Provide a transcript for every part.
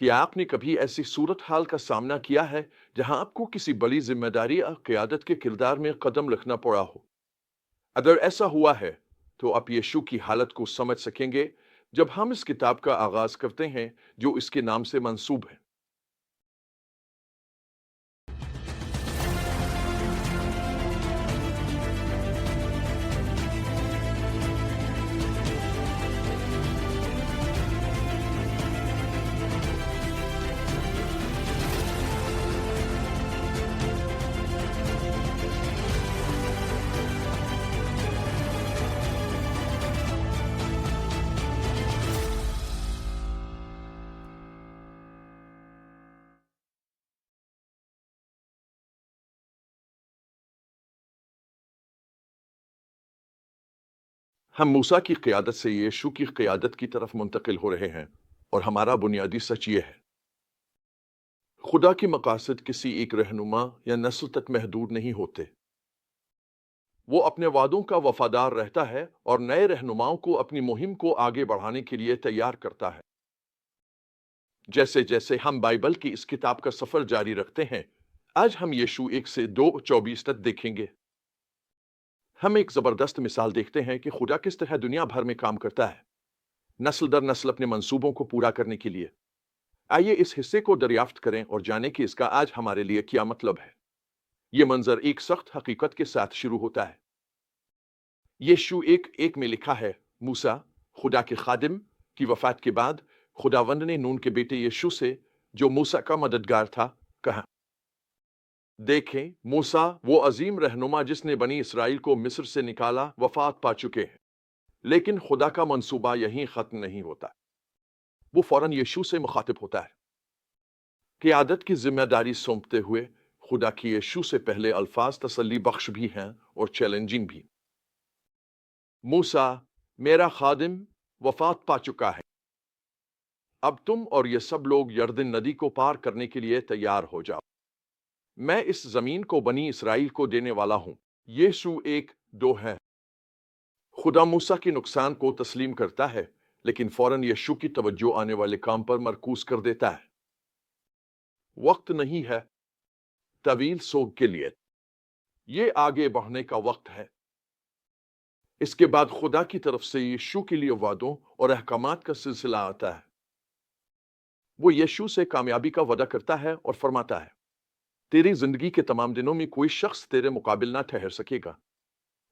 क्या आपने कभी ऐसी सूरत हाल का सामना किया है जहां आपको किसी बड़ी जिम्मेदारी या क़यादत के किरदार में कदम रखना पड़ा हो? अगर ऐसा हुआ है, तो आप यीशु की हालत को समझ सकेंगे जब हम इस किताब का आगाज करते हैं जो इसके नाम से मंसूब है। हम मूसा की क़यादत से यीशु की क़यादत की तरफ मुंतकिल हो रहे हैं, और हमारा बुनियादी सच ये है: खुदा की मकासद किसी एक रहनुमा या नस्ल तक महदूद नहीं होते। वो अपने वादों का वफादार रहता है और नए रहनुमाओं को अपनी मुहिम को आगे बढ़ाने के लिए तैयार करता है। जैसे जैसे हम बाइबल की इस किताब का सफर जारी रखते हैं, आज हम यीशु 1 से 2:24 तक देखेंगे। हम एक जबरदस्त मिसाल देखते हैं कि खुदा किस तरह दुनिया भर में काम करता है, नस्ल दर नस्ल अपने मंसूबों को पूरा करने के लिए। आइए इस हिस्से को दरियाफ्त करें और जानें कि इसका आज हमारे लिए क्या मतलब है। ये मंजर एक सख्त हकीकत के साथ शुरू होता है। यीशु 1:1 में लिखा है, मूसा, खुदा के खादिम, की वफात के बाद खुदावंद ने नून के बेटे यीशु से, जो मूसा का मददगार था, कहा, देखें, मूसा वो अजीम रहनुमा जिसने बनी इसराइल को मिस्र से निकाला वफात पा चुके हैं। लेकिन खुदा का मंसूबा यहीं खत्म नहीं होता। वो फौरन यीशु से मुखातिब होता है। क़यादत की जिम्मेदारी सौंपते हुए खुदा की यीशु से पहले अल्फाज तसल्ली बख्श भी हैं और चैलेंजिंग भी। मूसा, मेरा खादिम, वफात पा चुका है। अब तुम और ये सब लोग यरदन नदी को पार करने के लिए तैयार हो जाओ। मैं इस जमीन को बनी इसराइल को देने वाला हूं। यीशु 1:2 है। खुदा मूसा के नुकसान को तस्लीम करता है, लेकिन फौरन यीशु की तवज्जो आने वाले काम पर मरकूज कर देता है। वक्त नहीं है तवील सोग के लिए, ये आगे बढ़ने का वक्त है। इसके बाद खुदा की तरफ से यीशु के लिए वादों और अहकामात का सिलसिला आता है। वो यीशु से कामयाबी का वादा करता है और फरमाता है, तेरी जिंदगी के तमाम दिनों में कोई शख्स तेरे मुकाबिल ना ठहर सकेगा।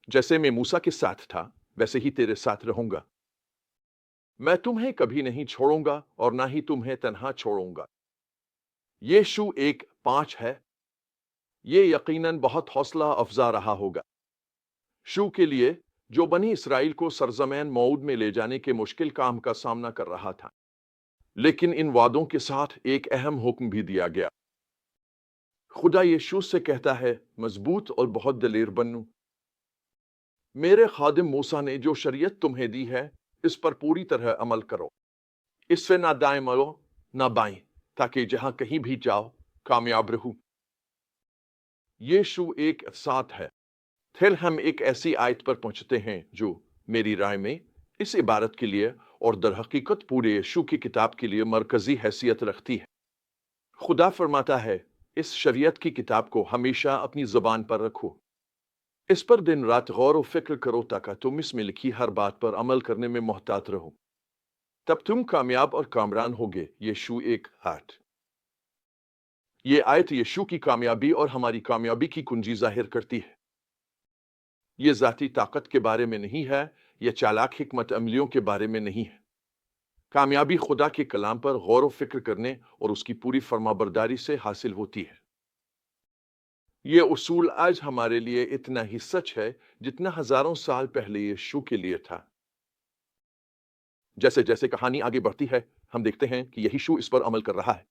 जैसे मैं मूसा के साथ था, वैसे ही तेरे साथ रहूंगा। मैं तुम्हें कभी नहीं छोड़ूंगा और ना ही तुम्हें तन्हा छोड़ूंगा। यीशु 1:5 है। ये यकीनन बहुत हौसला अफजा रहा होगा शू के लिए, जो बनी इसराइल को सरजमीन मऊद में ले जाने के मुश्किल काम का सामना कर रहा था। लेकिन इन वादों के साथ एक अहम हुक्म भी दिया गया। खुदा यीशु से कहता है, मजबूत और बहुत दलेर बनो। मेरे खादिम मूसा ने जो शरीयत तुम्हें दी है, इस पर पूरी तरह अमल करो। इससे ना दाएं मरो ना बाएं, ताकि जहां कहीं भी जाओ कामयाब रहो। यीशु 1:7 है। फिर हम एक ऐसी आयत पर पहुंचते हैं जो मेरी राय में इस इबारत के लिए और दरहकीकत पूरे यीशु की किताब के लिए मरकजी हैसियत रखती है। खुदा फरमाता है, इस शरीयत की किताब को हमेशा अपनी जुबान पर रखो। इस पर दिन रात गौर व फिक्र करो, ताकि तुम इसमें लिखी हर बात पर अमल करने में मोहतात रहो। तब तुम कामयाब और कामरान होगे। यीशु 1:8। ये आयत यीशु की कामयाबी और हमारी कामयाबी की कुंजी जाहिर करती है। ये जाती ताकत के बारे में नहीं है, यह चालाक हिकमत अमलियों के बारे में नहीं है। कामयाबी खुदा के कलाम पर गौर व फिक्र करने और उसकी पूरी फरमाबरदारी से हासिल होती है। ये उसूल आज हमारे लिए इतना ही सच है जितना हजारों साल पहले यीशु के लिए था। जैसे जैसे कहानी आगे बढ़ती है, हम देखते हैं कि यीशु इस पर अमल कर रहा है।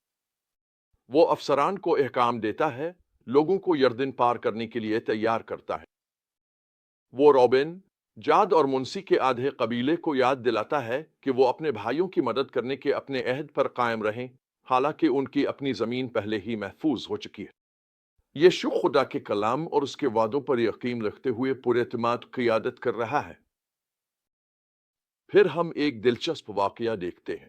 वो अफसरान को अहकाम देता है, लोगों को यरदन पार करने के लिए तैयार करता है। वो रॉबिन, जाद और मुंसी के आधे कबीले को याद दिलाता है कि वो अपने भाइयों की मदद करने के अपने अहद पर कायम रहें, हालांकि उनकी अपनी जमीन पहले ही महफूज हो चुकी है। यीशु खुदा के कलाम और उसके वादों पर यकीन रखते हुए पुरएतमाद क़यादत कर रहा है। फिर हम एक दिलचस्प वाकया देखते हैं।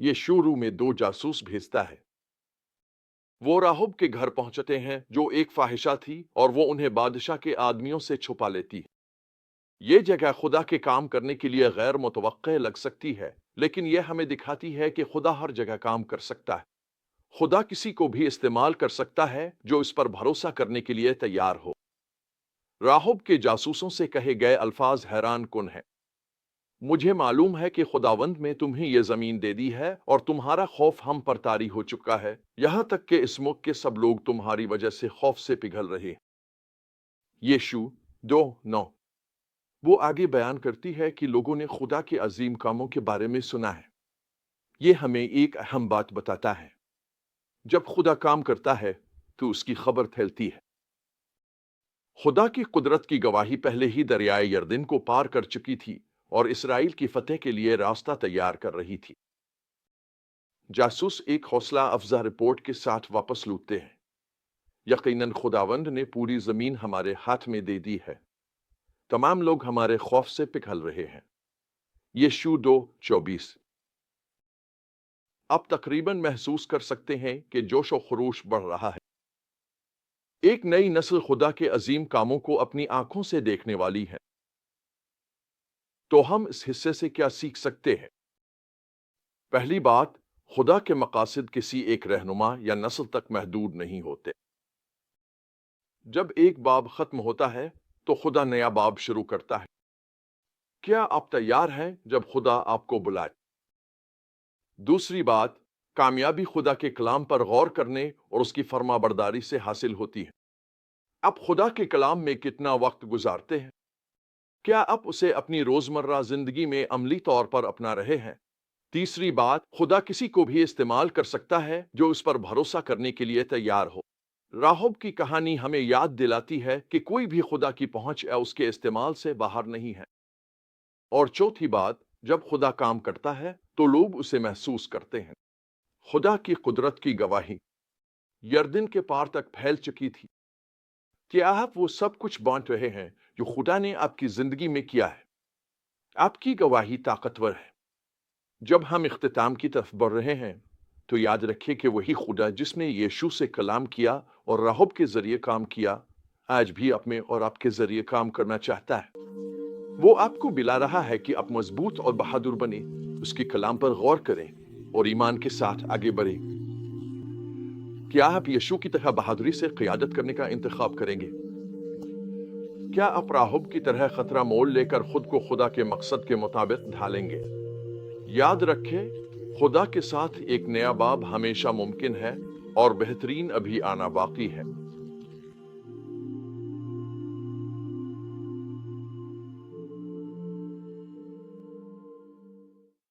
یہ شروع میں 2 جاسوس بھیجتا ہے۔ وہ راہب کے گھر پہنچتے ہیں جو ایک فاحشہ تھی اور وہ انہیں بادشاہ کے آدمیوں سے چھپا لیتی ہے۔ یہ جگہ خدا کے کام کرنے کے لیے غیر متوقع لگ سکتی ہے، لیکن یہ ہمیں دکھاتی ہے کہ خدا ہر جگہ کام کر سکتا ہے۔ خدا کسی کو بھی استعمال کر سکتا ہے جو اس پر بھروسہ کرنے کے لیے تیار ہو۔ راہب کے جاسوسوں سے کہے گئے الفاظ حیران کن ہیں۔ مجھے معلوم ہے کہ خداوند میں تمہیں یہ زمین دے دی ہے اور تمہارا خوف ہم پر طاری ہو چکا ہے، یہاں تک کہ اس ملک کے سب لوگ تمہاری وجہ سے خوف سے پگھل رہے ہیں۔ یشوع 2:9۔ وہ آگے بیان کرتی ہے کہ لوگوں نے خدا کے عظیم کاموں کے بارے میں سنا ہے۔ یہ ہمیں ایک اہم بات بتاتا ہے۔ جب خدا کام کرتا ہے تو اس کی خبر پھیلتی ہے۔ خدا کی قدرت کی گواہی پہلے ہی دریائے یردن کو پار کر چکی تھی اور اسرائیل کی فتح کے لیے راستہ تیار کر رہی تھی۔ جاسوس ایک حوصلہ افزا رپورٹ کے ساتھ واپس لوٹتے ہیں۔ یقیناً خداوند نے پوری زمین ہمارے ہاتھ میں دے دی ہے۔ تمام لوگ ہمارے خوف سے پگھل رہے ہیں۔ یشوع 2:24۔ آپ تقریباً محسوس کر سکتے ہیں کہ جوش و خروش بڑھ رہا ہے۔ ایک نئی نسل خدا کے عظیم کاموں کو اپنی آنکھوں سے دیکھنے والی ہے۔ تو ہم اس حصے سے کیا سیکھ سکتے ہیں؟ پہلی بات، خدا کے مقاصد کسی ایک رہنما یا نسل تک محدود نہیں ہوتے۔ جب ایک باب ختم ہوتا ہے تو خدا نیا باب شروع کرتا ہے۔ کیا آپ تیار ہیں جب خدا آپ کو بلائے؟ دوسری بات، کامیابی خدا کے کلام پر غور کرنے اور اس کی فرما برداری سے حاصل ہوتی ہے۔ آپ خدا کے کلام میں کتنا وقت گزارتے ہیں؟ کیا آپ اسے اپنی روزمرہ زندگی میں عملی طور پر اپنا رہے ہیں؟ تیسری بات، خدا کسی کو بھی استعمال کر سکتا ہے جو اس پر بھروسہ کرنے کے لیے تیار ہو۔ راہب کی کہانی ہمیں یاد دلاتی ہے کہ کوئی بھی خدا کی پہنچ یا اس کے استعمال سے باہر نہیں ہے۔ اور چوتھی بات، جب خدا کام کرتا ہے تو لوگ اسے محسوس کرتے ہیں۔ خدا کی قدرت کی گواہی یردن کے پار تک پھیل چکی تھی۔ کیا آپ وہ سب کچھ بانٹ رہے ہیں جو خدا نے آپ کی زندگی میں کیا ہے؟ آپ کی گواہی طاقتور ہے۔ جب ہم اختتام کی طرف بڑھ رہے ہیں تو یاد رکھیں کہ وہی خدا جس نے یشوع سے کلام کیا اور راہب کے ذریعے کام کیا، آج بھی آپ میں اور آپ کے ذریعے کام کرنا چاہتا ہے۔ وہ آپ کو بلا رہا ہے کہ آپ مضبوط اور بہادر بنیں، اس کے کلام پر غور کریں اور ایمان کے ساتھ آگے بڑھیں۔ کیا آپ یشوع کی طرح بہادری سے قیادت کرنے کا انتخاب کریں گے؟ کیا آپ راہب کی طرح خطرہ مول لے کر خود کو خدا کے مقصد کے مطابق ڈھالیں گے؟ یاد رکھیں، خدا کے ساتھ ایک نیا باب ہمیشہ ممکن ہے اور بہترین ابھی آنا باقی ہے۔